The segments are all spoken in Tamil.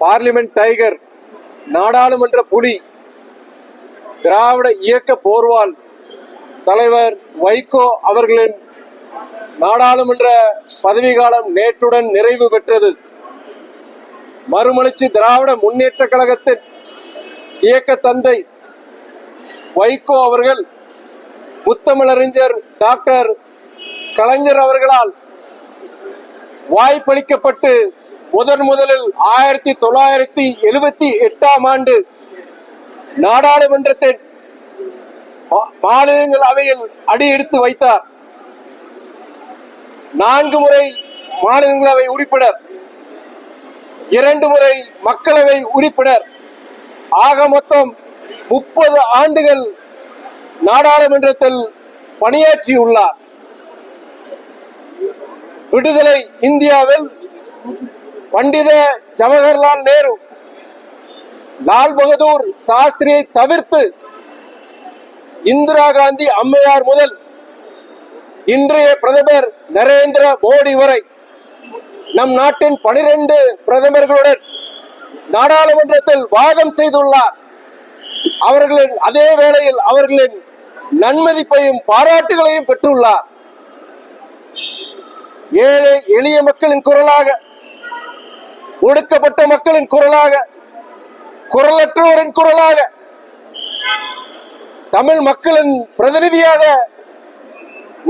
பார்லிமெண்ட் டைகர், நாடாளுமன்ற புலி, திராவிட இயக்க போர்வால் தலைவர் வைகோ அவர்களின் நாடாளுமன்ற பதவிக்காலம் நேற்றுடன் நிறைவு பெற்றது. மறுமலர்ச்சி திராவிட முன்னேற்ற கழகத்தின் இயக்க தந்தை வைகோ அவர்கள் முத்தமிழறிஞர் டாக்டர் கலைஞர் அவர்களால் வாய்ப்பளிக்கப்பட்டு முதலில் 1978ஆம் ஆண்டு நாடாளுமன்றத்தின் மாநிலங்களவையில் அடியெடுத்து வைத்தார். 4 முறை மாநிலங்களவை உறுப்பினர், 2 முறை மக்களவை உறுப்பினர், ஆக மொத்தம் 30 ஆண்டுகள் நாடாளுமன்றத்தில் பணியாற்றியுள்ளார். விடுதலை இந்தியாவில் பண்டித ஜவஹர்லால் நேரு, லால் பகதூர் சாஸ்திரியை தவிர்த்து இந்திரா காந்தி அம்மையார் முதல் இன்றைய பிரதமர் நரேந்திர மோடி வரை நம் நாட்டின் 12 பிரதமர்களுடன் நாடாளுமன்றத்தில் வாதம் செய்துள்ளார். அதே வேளையில் அவர்களின் நன்மதிப்பையும் பாராட்டுகளையும் பெற்றுள்ளார். ஏழை எளிய மக்களின் குரலாக, ஒடுக்கப்பட்ட மக்களின் குரலாக, குரலற்றோரின் குரலாக, தமிழ் மக்களின் பிரதிநிதியாக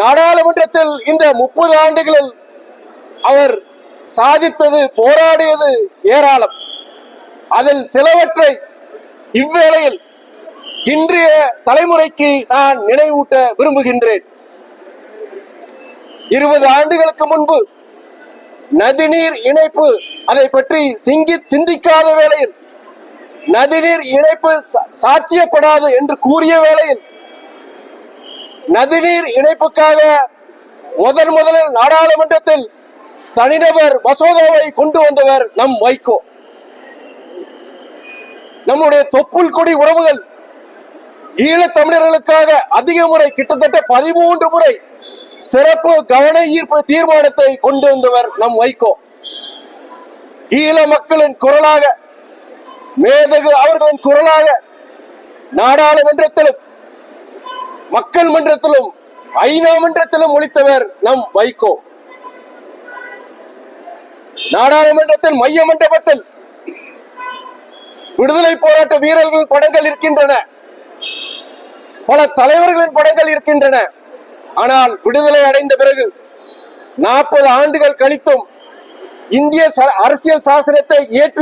நாடாளுமன்றத்தில் இந்த 30 ஆண்டுகளில் அவர் சாதித்தது, போராடியது ஏராளம். அதில் சிலவற்றை இவ்வேளையில் இன்றைய தலைமுறைக்கு நான் நினைவூட்ட விரும்புகின்றேன். 20 ஆண்டுகளுக்கு முன்பு நதிநீர் இணைப்பு, அதை பற்றி சிந்திக்காத வேளையில், நதிநீர் இணைப்பு சாத்தியப்படாது என்று கூறிய வேளையில், நதிநீர் இணைப்புக்காக முதலில் நாடாளுமன்றத்தில் தனிநபர் மசோதாவை கொண்டு வந்தவர் நம் வைகோ. நம்முடைய தொப்புள் கொடி உறவுகள் ஈழத் தமிழர்களுக்காக அதிக முறை, கிட்டத்தட்ட 13 முறை சிறப்பு கவன ஈர்ப்பு தீர்மானத்தை கொண்டு வந்தவர் நம் வைகோ. ஈழ மக்களின் குரலாக, மேதகு அவர்களின் குரலாக நாடாளுமன்றத்திலும் மக்கள் மன்றத்திலும் ஐநா மன்றத்திலும் ஒலித்தவர் நம் வைகோ. நாடாளுமன்றத்தில் மைய மண்டபத்தில் விடுதலை போராட்ட வீரர்களின் படங்கள் இருக்கின்றன, பல தலைவர்களின் படங்கள் இருக்கின்றன. ஆனால் விடுதலை அடைந்த பிறகு 40 ஆண்டுகள் கழித்தும் இந்திய அரசியல் சாசனத்தை ஏற்று